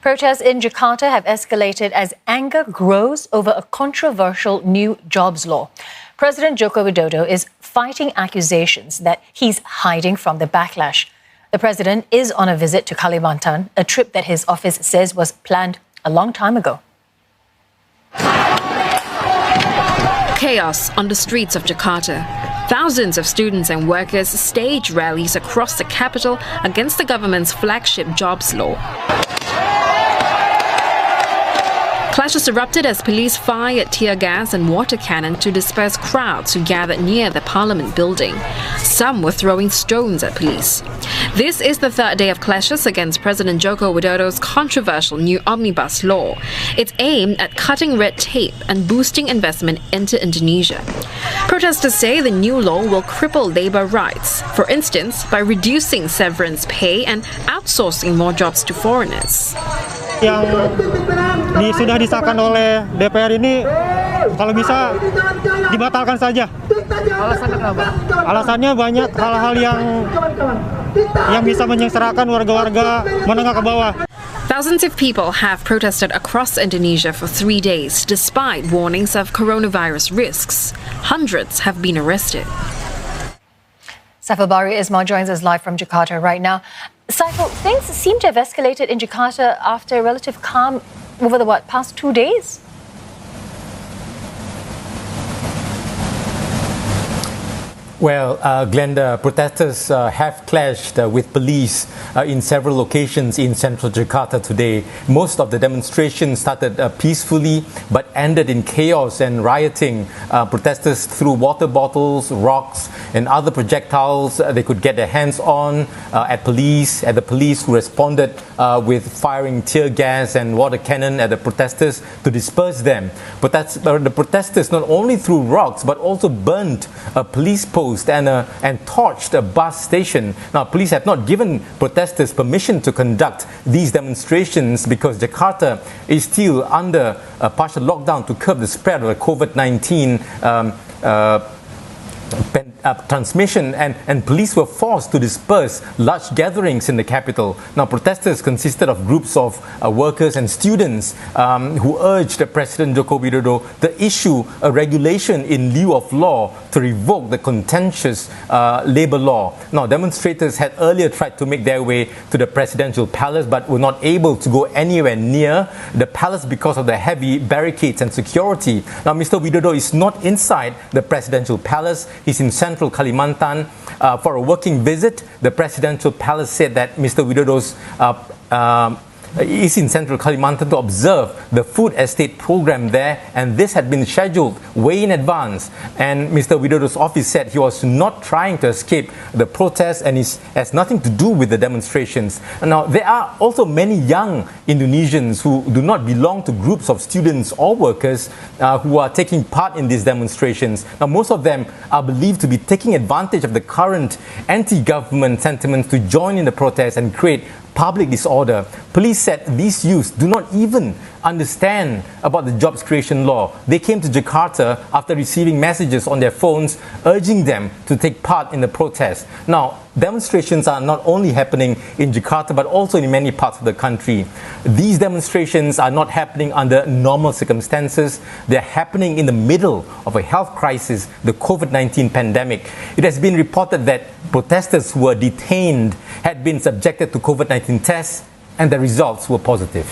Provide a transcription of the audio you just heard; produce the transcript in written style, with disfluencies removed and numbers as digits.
Protests in Jakarta have escalated as anger grows over a controversial new jobs law. President Joko Widodo is fighting accusations that he's hiding from the backlash. The president is on a visit to Kalimantan, a trip that his office says was planned a long time ago. Chaos on the streets of Jakarta. Thousands of students and workers stage rallies across the capital against the government's flagship jobs law. Clashes erupted as police fired tear gas and water cannon to disperse crowds who gathered near the parliament building. Some were throwing stones at police. This is the third day of clashes against President Joko Widodo's controversial new omnibus law. It's aimed at cutting red tape and boosting investment into Indonesia. Protesters say the new law will cripple labor rights, for instance, by reducing severance pay and outsourcing more jobs to foreigners. Yang sudah disahkan oleh DPR ini kalau bisa dibatalkan saja. Alasannya kenapa? Alasannya banyak hal-hal yang bisa menyengsarakan warga-warga menengah ke bawah. Thousands of people have protested across Indonesia for 3 days despite warnings of coronavirus risks. Hundreds have been arrested. Saiful Bahri Ismail joins us live from Jakarta right now. Saiful, things seem to have escalated in Jakarta after a relative calm over the past 2 days? Well, Glenda, protesters have clashed with police in several locations in central Jakarta today. Most of the demonstrations started peacefully but ended in chaos and rioting. Protesters threw water bottles, rocks and other projectiles they could get their hands on at the police who responded with firing tear gas and water cannon at the protesters to disperse them. But the protesters not only threw rocks but also burnt a police post and torched a bus station. Now, police have not given protesters permission to conduct these demonstrations because Jakarta is still under a partial lockdown to curb the spread of the COVID-19 transmission, and police were forced to disperse large gatherings in the capital. Now, protesters consisted of groups of workers and students who urged President Joko Widodo to issue a regulation in lieu of law to revoke the contentious labor law. Now, demonstrators had earlier tried to make their way to the presidential palace but were not able to go anywhere near the palace because of the heavy barricades and security. Now, Mr. Widodo is not inside the presidential palace. He's in central Kalimantan for a working visit. The presidential palace said that Mr. Widodo's is in central Kalimantan to observe the food estate program there, and this had been scheduled way in advance. And Mr. Widodo's office said he was not trying to escape the protests and has nothing to do with the demonstrations. Now, there are also many young Indonesians who do not belong to groups of students or workers who are taking part in these demonstrations. Now, most of them are believed to be taking advantage of the current anti-government sentiments to join in the protests and create public disorder. Police said these youths do not even understand about the jobs creation law. They came to Jakarta after receiving messages on their phones urging them to take part in the protest. Now, demonstrations are not only happening in Jakarta but also in many parts of the country. These demonstrations are not happening under normal circumstances. They're happening in the middle of a health crisis, the COVID-19 pandemic. It has been reported that protesters who were detained had been subjected to COVID-19 tests and the results were positive.